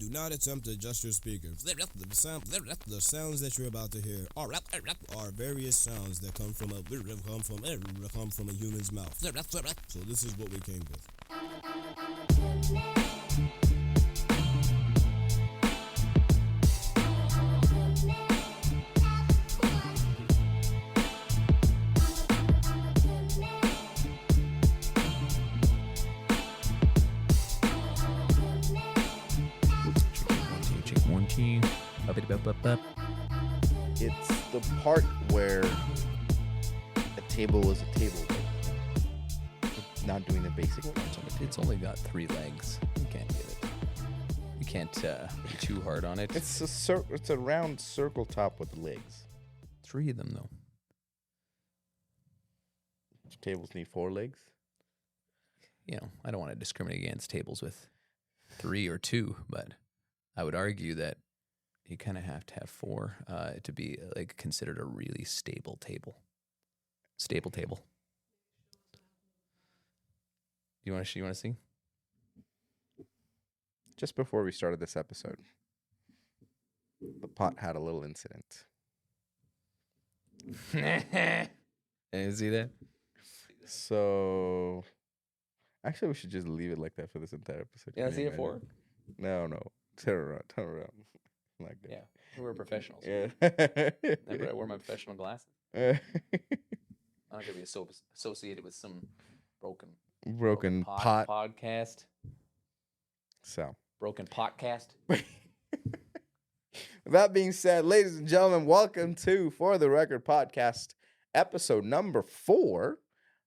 Do not attempt to adjust your speakers. The sounds that you're about to hear are various sounds that come from a human's mouth. So this is what we came with. It's the part where a table is a table, not doing the basic function. It's only got 3 legs. You can't give it. You can't be too hard on it. It's a round circle top with legs. 3 of them though. Tables need 4 legs. You know, I don't want to discriminate against tables with 3 or 2, but I would argue that you kind of have to have 4 to be like considered a really stable table. Stable table. You want to see? Just before we started this episode, the pot had a little incident. You see that? So, actually, we should just leave it like that for this entire episode. You want to see it for? No. Turn around. Not good. Yeah, we're professionals. Yeah. I wear my professional glasses. I'm not gonna be associated with some broken pot podcast. So, broken podcast. That being said, ladies and gentlemen, welcome to For the Record Podcast, episode number 4.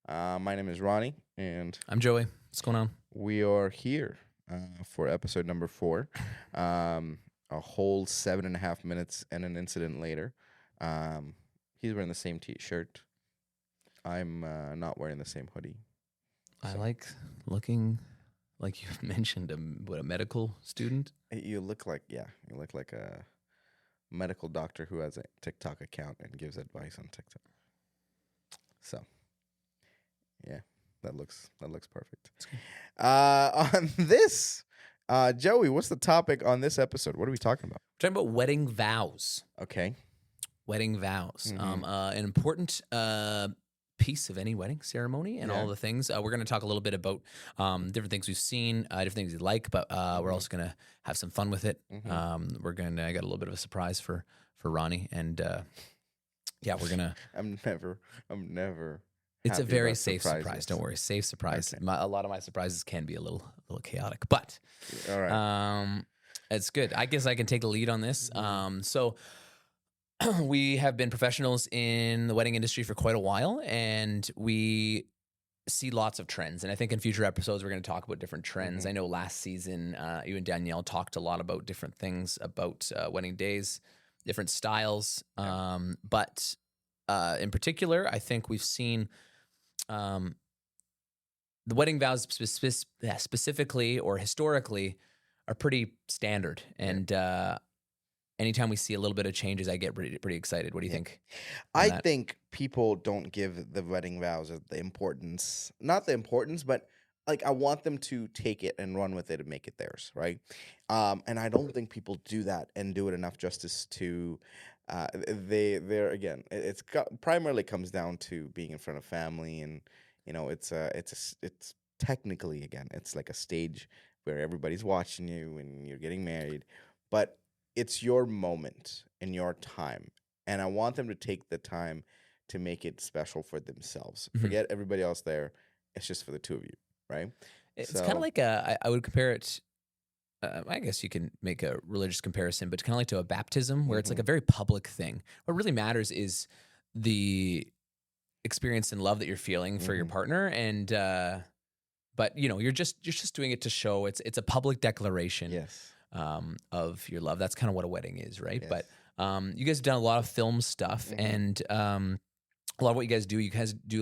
My name is Rhoni, and I'm Joey. What's going on? We are here for episode number 4. A whole 7.5 minutes and an incident later. He's wearing the same t-shirt. I'm not wearing the same hoodie. So. I like looking like you mentioned a medical student. You look like a medical doctor who has a TikTok account and gives advice on TikTok. So, yeah, that looks perfect. On this, Joey, what's the topic on this episode? What are we talking about? We're talking about wedding vows. Okay. Wedding vows. Mm-hmm. An important piece of any wedding ceremony and all the things. We're going to talk a little bit about different things we've seen, different things we like, but we're also going to have some fun with it. I got a little bit of a surprise for Rhoni, and we're going to... I'm never... It's a very safe surprise. Don't worry, safe surprise. Okay. A lot of my surprises can be a little chaotic, but all right. It's good. I guess I can take the lead on this. So we have been professionals in the wedding industry for quite a while, and we see lots of trends. And I think in future episodes, we're going to talk about different trends. I know last season, you and Danielle talked a lot about different things about wedding days, different styles. But in particular, I think we've seen the wedding vows specifically or historically are pretty standard. And anytime we see a little bit of changes, I get pretty excited. What do you think? I think people don't give the wedding vows not the importance, but like I want them to take it and run with it and make it theirs, right? And I don't think people do that and do it enough justice to. Primarily comes down to being in front of family, and it's technically, again, it's like a stage where everybody's watching you and you're getting married, but it's your moment and your time, and I want them to take the time to make it special for themselves. Forget everybody else there. It's just for the two of you, right? It's kind of like I would compare it. I guess you can make a religious comparison, but it's kind of like to a baptism where it's like a very public thing. What really matters is the experience and love that you're feeling for your partner. And, but you're just doing it to show it's a public declaration of your love. That's kind of what a wedding is. Right. Yes. But, you guys have done a lot of film stuff and, a lot of what you guys do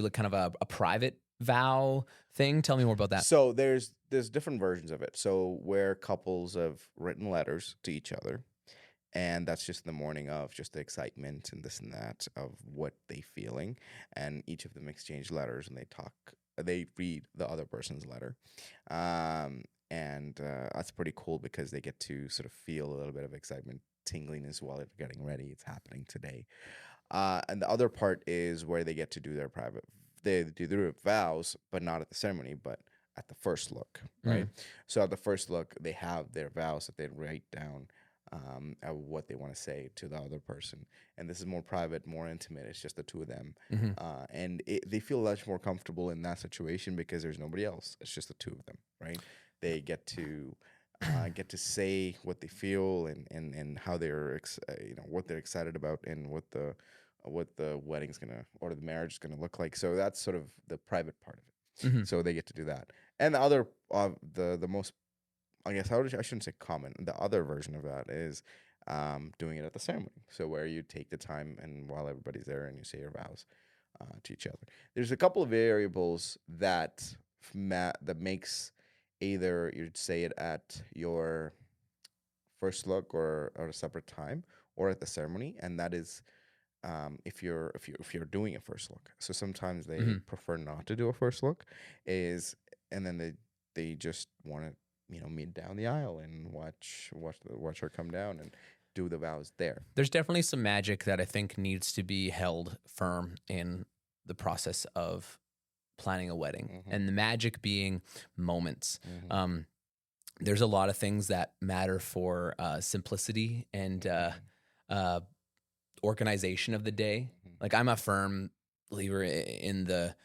like kind of a private vow thing. Tell me more about that. So there's different versions of it. So where couples have written letters to each other, and that's just in the morning of just the excitement and this and that of what they feeling, and each of them exchange letters and they read the other person's letter. and that's pretty cool because they get to sort of feel a little bit of excitement, tingliness while they're getting ready. It's happening today. And the other part is where they get to do their they do their vows, but not at the ceremony, but at the first look, right? So at the first look, they have their vows that they write down what they want to say to the other person. And this is more private, more intimate. It's just the two of them. And they feel much more comfortable in that situation because there's nobody else. It's just the two of them, right? They get to say what they feel and how they're what they're excited about and what the wedding's gonna or the marriage is gonna look like. So that's sort of the private part of it. So they get to do that. And the other the most, I guess I shouldn't say common. The other version of that is doing it at the ceremony. So where you take the time and while everybody's there and you say your vows to each other. There's a couple of variables that makes either you'd say it at your first look or a separate time or at the ceremony, and that is if you're doing a first look. So sometimes they prefer not to do a first look, and then they just want to meet down the aisle and watch her come down and do the vows there. There's definitely some magic that I think needs to be held firm in the process of planning a wedding, and the magic being moments. There's a lot of things that matter for simplicity and organization of the day. Like I'm a firm believer in the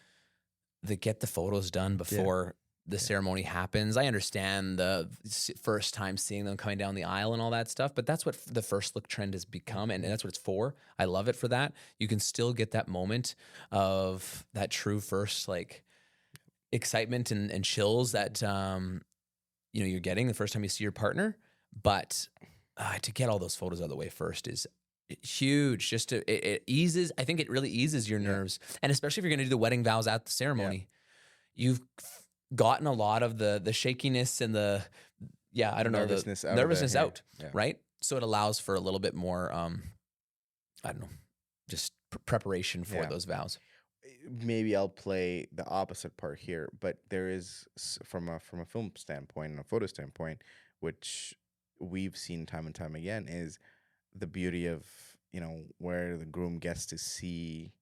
get the photos done before the ceremony happens. I understand the first time seeing them coming down the aisle and all that stuff, but that's what the first look trend has become, and that's what it's for. I love it for that. You can still get that moment of that true first like excitement and chills that you're getting the first time you see your partner, but to get all those photos out of the way first is huge. Just it eases. I think it really eases your nerves, and especially if you're going to do the wedding vows at the ceremony, you've gotten a lot of the shakiness and the nervousness out, right? So it allows for a little bit more just preparation for those vows. Maybe I'll play the opposite part here, but there is from a film standpoint and a photo standpoint, which we've seen time and time again, is the beauty of where the groom gets to see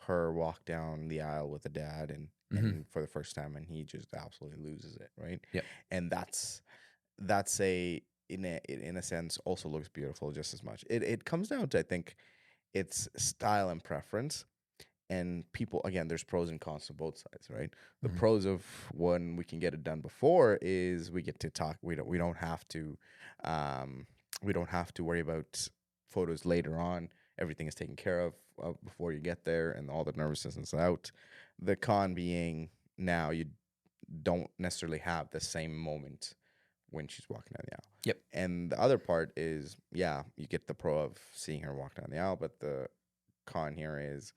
her walk down the aisle with the dad and for the first time, and he just absolutely loses it, right? And that's in a sense also looks beautiful just as much. It comes down to, I think, it's style and preference. And people, again, there's pros and cons to both sides, right? The pros of when we can get it done before is we get to talk. We don't have to worry about photos later on. Everything is taken care of before you get there, and all the nervousness is out. The con being now you don't necessarily have the same moment when she's walking down the aisle. And the other part is, you get the pro of seeing her walk down the aisle, but the con here is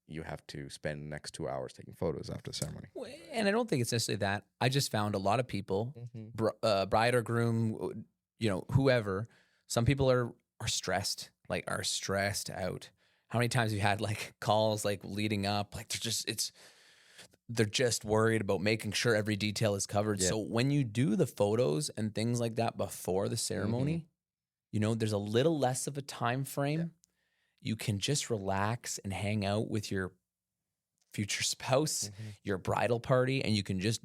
you have to spend the next 2 hours taking photos after the ceremony. And I don't think it's necessarily that. I just found a lot of people, bride or groom, whoever, some people are stressed, are stressed out. How many times have you had calls leading up, they're just worried about making sure every detail is covered. So when you do the photos and things like that before the ceremony, there's a little less of a time frame. You can just relax and hang out with your future spouse, your bridal party, and you can just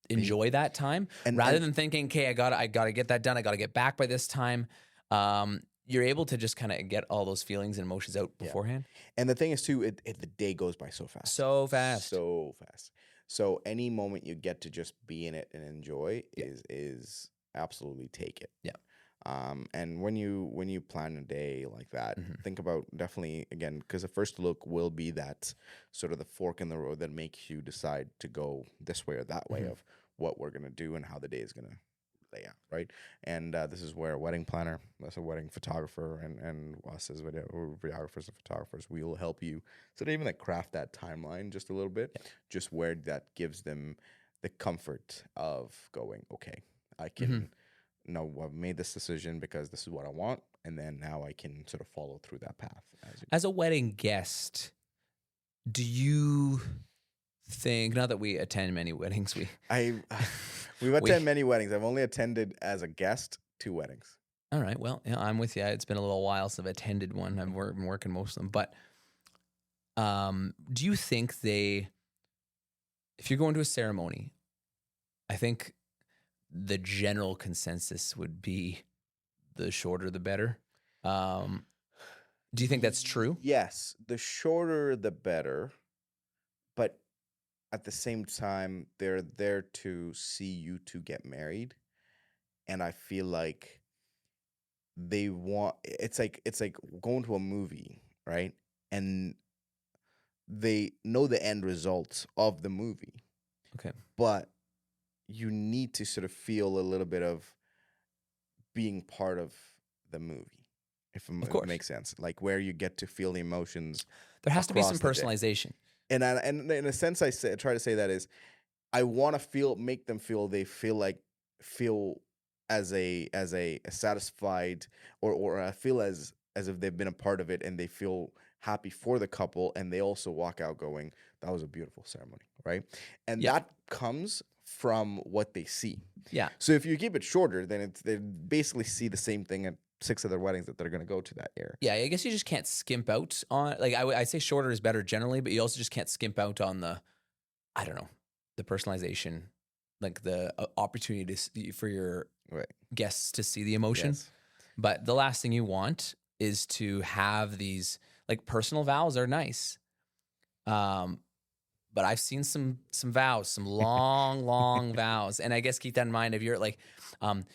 enjoy that time rather than thinking, okay, I gotta get that done. I gotta get back by this time. You're able to just kind of get all those feelings and emotions out beforehand. And the thing is too, the day goes by so fast. So any moment you get to just be in it and enjoy is absolutely take it. And when you plan a day like that, think about definitely, again, because the first look will be that sort of the fork in the road that makes you decide to go this way or that way of what we're going to do and how the day is going to lay out, right? And this is where a wedding planner, that's a wedding photographer, and us as videographers and photographers, we will help you sort of even craft that timeline just a little bit, just where that gives them the comfort of going, okay, I can... No, I've made this decision because this is what I want, and then now I can sort of follow through that path. As a wedding guest, do you think, not that we attend many weddings, We've attended many weddings. I've only attended as a guest 2 weddings. all right, well, yeah, I'm with you. It's been a little while since I've attended one. I've been working most of them, but do you think if you're going to a ceremony, I think the general consensus would be the shorter the better. Do you think that's true? Yes, the shorter the better, but at the same time, they're there to see you two get married, and I feel like it's like going to a movie, right? And they know the end result of the movie, Okay. but you need to sort of feel a little bit of being part of the movie, if it makes sense. Like where you get to feel the emotions. There has to be some across the day. personalization. And in a sense, I try to say that is, I want to make them feel as a satisfied, or I feel as if they've been a part of it, and they feel happy for the couple, and they also walk out going, that was a beautiful ceremony, right? And that comes from what they see. Yeah. So if you keep it shorter, then they basically see the same thing at 6 other weddings that they're going to go to that year. Yeah, I guess you just can't skimp out on, like, I say shorter is better generally, but you also just can't skimp out on the personalization, like the opportunity for your guests to see the emotion. Yes. But the last thing you want is to have these, like, personal vows are nice. But I've seen some vows, some long vows. And I guess keep that in mind if you're like,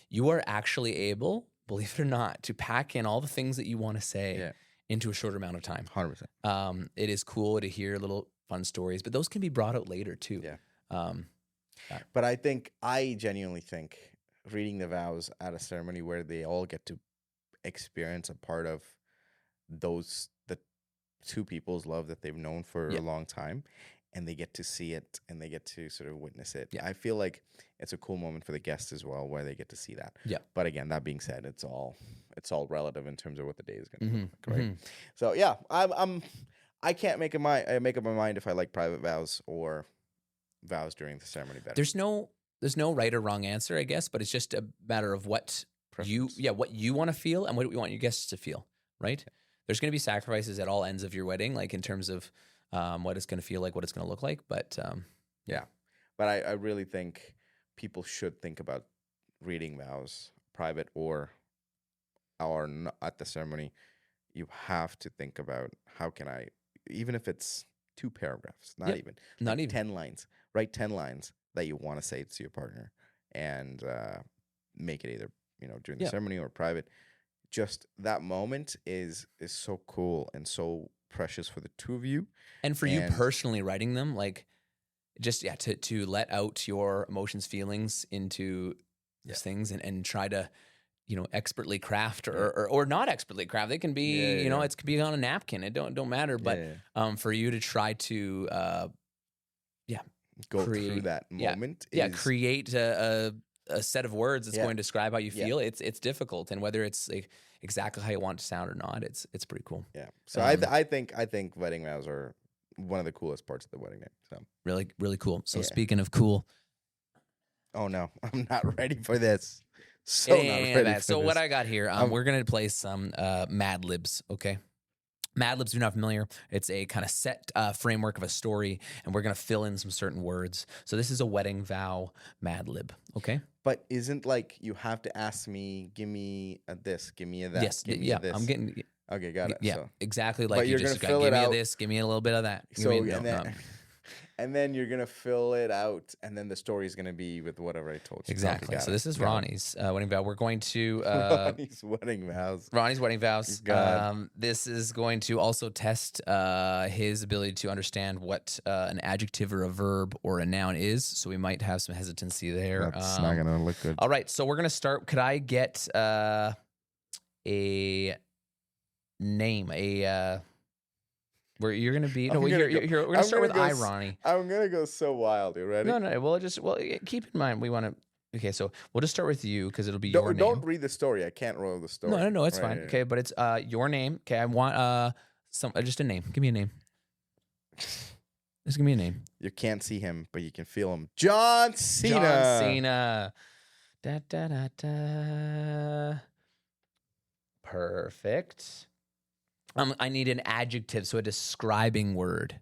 you are actually able, believe it or not, to pack in all the things that you want to say into a shorter amount of time. 100%. It is cool to hear little fun stories, but those can be brought out later too. Yeah. But I genuinely think reading the vows at a ceremony where they all get to experience a part of the 2 people's love that they've known for a long time, and they get to see it and they get to sort of witness it. Yeah. I feel like it's a cool moment for the guests as well, where they get to see that. Yeah. But again, that being said, it's all relative in terms of what the day is going to look like, right? So yeah, I can't make up my mind if I like private vows or vows during the ceremony better. There's no right or wrong answer, I guess, but it's just a matter of what what you want to feel and what we want your guests to feel, right? Yeah. There's going to be sacrifices at all ends of your wedding, like in terms of what it's going to feel like, what it's going to look like. But but I really think people should think about reading vows, private or not at the ceremony. You have to think about, how can I, even if it's 2 paragraphs, not even 10 lines, write 10 lines that you want to say to your partner, and make it either during the ceremony or private. Just that moment is so cool and so precious for the 2 of you. And for you personally writing them, like, just to let out your emotions, feelings into these things, and try to expertly craft or not expertly craft. They can be it could be on a napkin. It don't matter. But for you to try to go through that moment, create a set of words that's going to describe how you feel. It's difficult, and whether it's like exactly how you want it to sound or not, it's pretty cool. Yeah. So I think wedding vows are one of the coolest parts of the wedding day. So really, really cool. So speaking of cool, oh no, I'm not ready for this. So not ready for this. So what I got here, we're gonna play some Mad Libs. Okay. Mad Libs, if you're not familiar, it's a kind of set framework of a story, and we're going to fill in some certain words. So this is a wedding vow Mad Lib, okay? But isn't like you have to ask me, give me a this, give me a that, yes, give me a this. I'm getting... Okay, got it. Yeah, so. Exactly like but you you're just gonna got. fill Give it me out. this, give me a little bit of that. And then you're going to fill it out, and then the story is going to be with whatever I told you. Exactly. Okay, so this is Rhoni's wedding vow. We're going to... Rhoni's wedding vows. Ronnie's wedding vows. This is going to also test his ability to understand what an adjective or a verb or a noun is, so we might have some hesitancy there. That's not going to look good. All right, so we're going to start. Could I get a name, where you're gonna be? No, we're gonna start with Ronnie. I'm gonna go so wild. You ready? No. Well, keep in mind we want to. Okay, so we'll just start with you because it'll be your name. Don't read the story. I can't roll the story. No, it's fine. Okay, but it's your name. Okay, I want just a name. Give me a name. Just give me a name. You can't see him, but you can feel him. John Cena. John Cena. Da, da, da, da. Perfect. I need an adjective, so a describing word.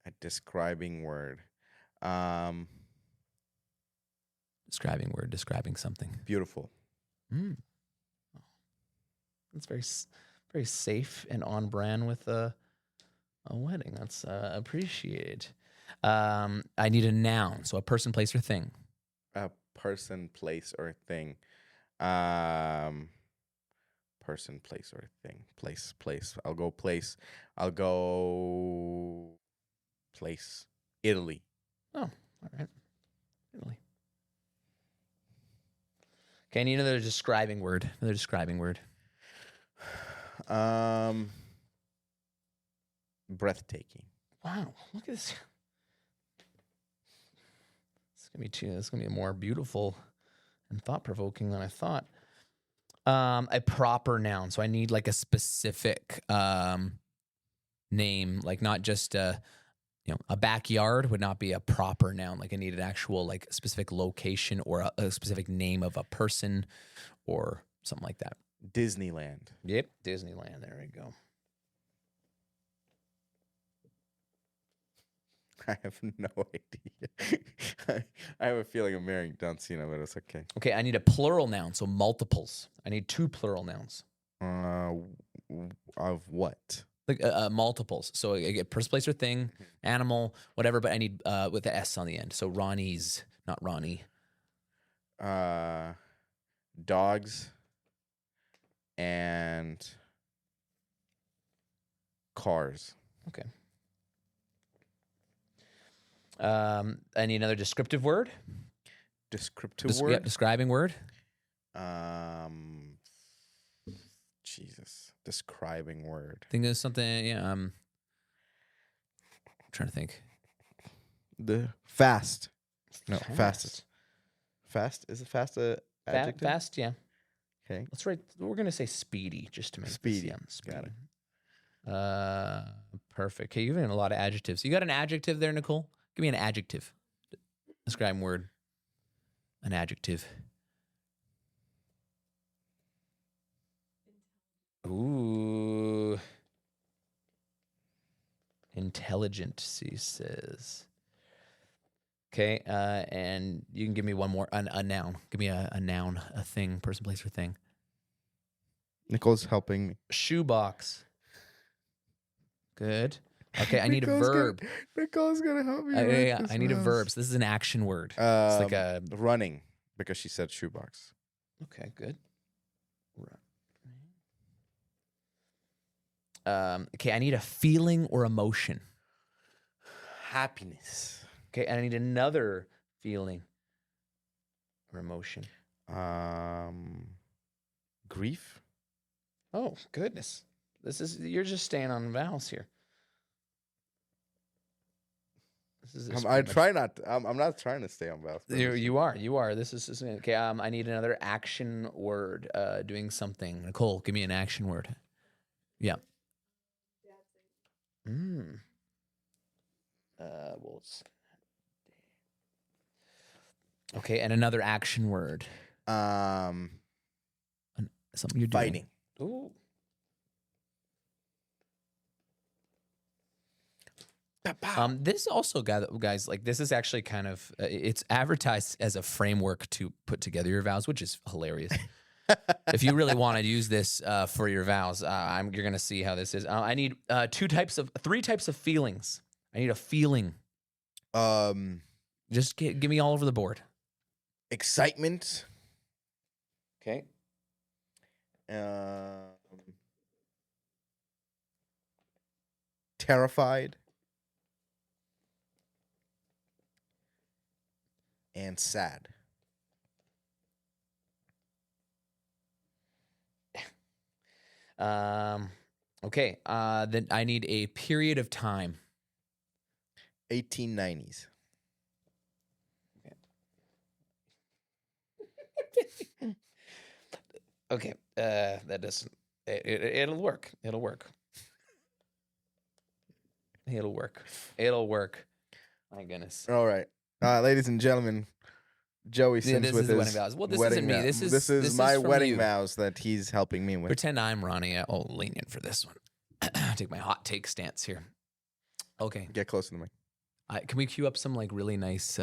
A describing word. Describing word, describing something. Beautiful. That's very safe and on brand with a wedding. That's appreciated. I need a noun, so a person, place, or thing. A person, place, or thing. Person, place, or thing. Place. I'll go place. Italy. Oh, all right. Italy. Okay, I need another describing word. Breathtaking. Wow, look at this. It's gonna be more beautiful and thought-provoking than I thought. A proper noun. So I need like a specific name, like not just a backyard would not be a proper noun. Like I need an actual like specific location or a specific name of a person or something like that. Disneyland. Yep, Disneyland. There we go. I have no idea. I have a feeling I'm marrying John Cena, but it's okay. Okay, I need a plural noun, so multiples. I need 2 plural nouns. Of what? Like multiples. So I get person, place, or thing, animal, whatever, but I need with the S on the end. So Ronnie's, not Ronnie. Dogs and cars. Okay. I need another descriptive word. Descriptive word? Yep, describing word. Jesus. Describing word. Think of something, yeah. I'm trying to think. The fast. No, fastest. Fast? Is it fast a adjective? Fast, yeah. Okay. Let's write, we're going to say speedy just to make Speedy. This, yeah, speedy. Got it. Perfect. Okay, you've got a lot of adjectives. You got an adjective there, Nicole? Give me an adjective. Describing word. An adjective. Ooh. Intelligent, she says. Okay, and you can give me one more, a noun. Give me a noun, a thing, person, place, or thing. Nicole's helping me. Shoebox. Good. Okay, I need a verb. Nicole's gonna help me. Yeah, I need a verb. So this is an action word. It's like a running, because she said shoebox. Okay, good. Okay, I need a feeling or emotion. Happiness. Okay, and I need another feeling or emotion. Grief. Oh, goodness. You're just staying on vows here. I'm not trying to stay on vows. You are. This is okay. I need another action word. Doing something. Nicole, give me an action word. Yeah. Okay, and another action word. Something you're doing. Fighting. Ooh. This also, guys, like this is actually kind of it's advertised as a framework to put together your vows, which is hilarious. If you really want to use this for your vows, you're gonna see how this is. I need 3 types of feelings. I need a feeling. Just give me all over the board. Excitement. Okay. Terrified. And sad. Okay. Then I need a period of time. 1890s. Okay. That doesn't. It'll work. It'll work. My goodness. All right, ladies and gentlemen, Joey Yeah, sings this with is the his wedding vows. Well, this wedding isn't me. vow- This this is is my from wedding you. vows that he's helping me with. Pretend I'm Rhoni. Oh, lenient for this one. Take my hot take stance here. Okay. Get close to the mic. Can we cue up some like really nice,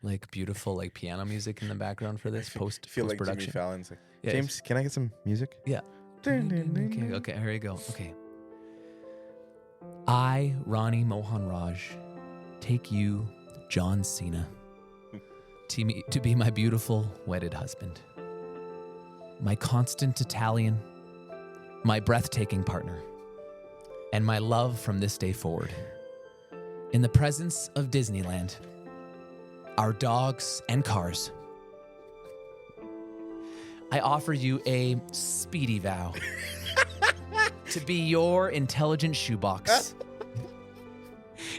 like beautiful like piano music in the background for this post Feel like Jimmy production? Fallon's like, Yeah, James, can I get some music? Yeah. Okay, here we go. Okay. I, Rhoni Mohan Raj, take you, John Cena, to be my beautiful wedded husband, my constant Italian, my breathtaking partner, and my love from this day forward. In the presence of Disneyland, our dogs and cars, I offer you a speedy vow to be your intelligent shoebox.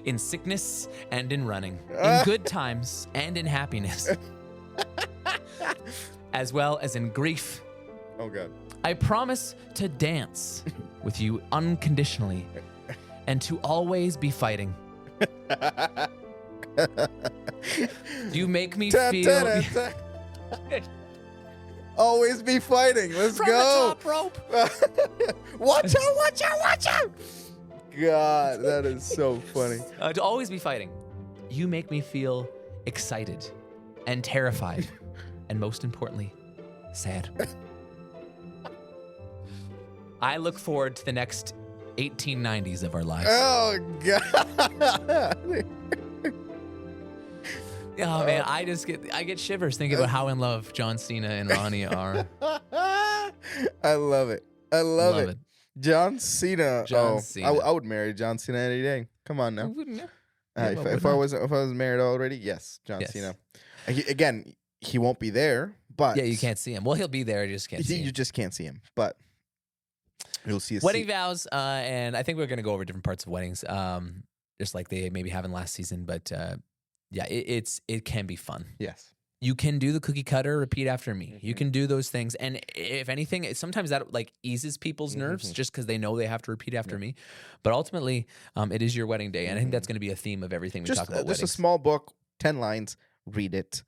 In sickness and in running, in good times and in happiness, as well as in grief. Oh, God. I promise to dance with you unconditionally and to always be fighting. You make me feel... Always be fighting. Let's From go. the top rope. Watch out, watch out, watch out. God, that is so funny. To always be fighting. You make me feel excited and terrified and most importantly, sad. I look forward to the next 1890s of our lives. Oh, God. Oh man, I get shivers thinking about how in love John Cena and Rhoni are. I love it. I love it. it. John Cena. John Cena. I would marry John Cena any day. Come on now. Yeah, If I was married already, yes, John Yes. Cena. Again, he won't be there, but Yeah, you can't see him. Well, he'll be there, you just can't see You him. just can't see him, but you'll see. Wedding vows, and I think we're gonna go over different parts of weddings, just like they maybe have in last season. But yeah, it can be fun. Yes. You can do the cookie cutter, repeat after me. You can do those things, and if anything, sometimes that like eases people's nerves just because they know they have to repeat after me. But ultimately, it is your wedding day, and I think that's going to be a theme of everything we talk about. Just a weddings. small book, 10 lines. Read it.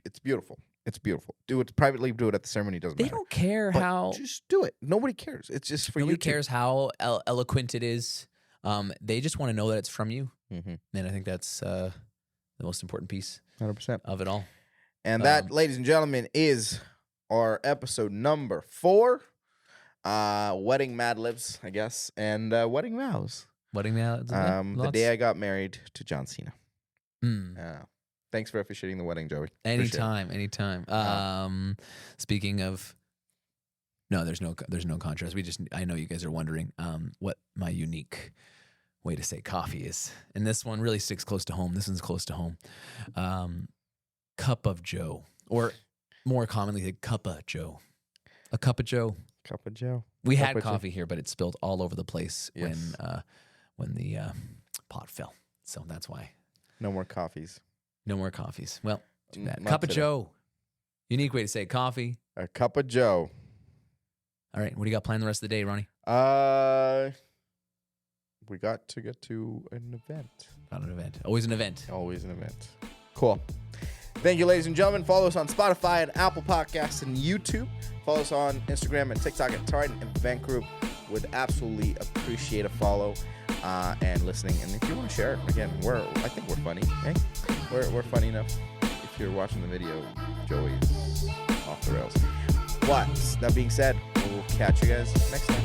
It's beautiful. It's beautiful. Do it privately. Do it at the ceremony. Doesn't They matter. don't care But how Just do it. Nobody cares. It's just for nobody you. cares how eloquent it is. They just want to know that it's from you, and I think that's the most important piece 100%. of it all. And that, ladies and gentlemen, is our episode number 4. Wedding Mad Libs, I guess, and wedding vows. Wedding vows. The day I got married to John Cena. Mm. Thanks for officiating the wedding, Joey. Appreciate it. Anytime. Speaking of, no, there's no contrast. I know you guys are wondering what my unique way to say coffee is, and this one really sticks close to home. This one's close to home. Cup of Joe, or more commonly, the cup of Joe. A cup of Joe. Cup of Joe. We Cup had of Joe. coffee here, but it spilled all over the place Yes. when the pot fell. So that's why. No more coffees. No more coffees. Well, too bad. Not Cup of today. Joe. Unique way to say coffee. A cup of Joe. All right. What do you got planned the rest of the day, Rhoni? We got to get to an event. Not an event. Always an event. Always an event. Cool. Thank you, ladies and gentlemen. Follow us on Spotify and Apple Podcasts and YouTube. Follow us on Instagram and TikTok at Trident Event Group. Would absolutely appreciate a follow and listening. And if you want to share it, again, I think we're funny. Eh? We're funny enough. If you're watching the video, Joey's off the rails. But that being said, we'll catch you guys next time.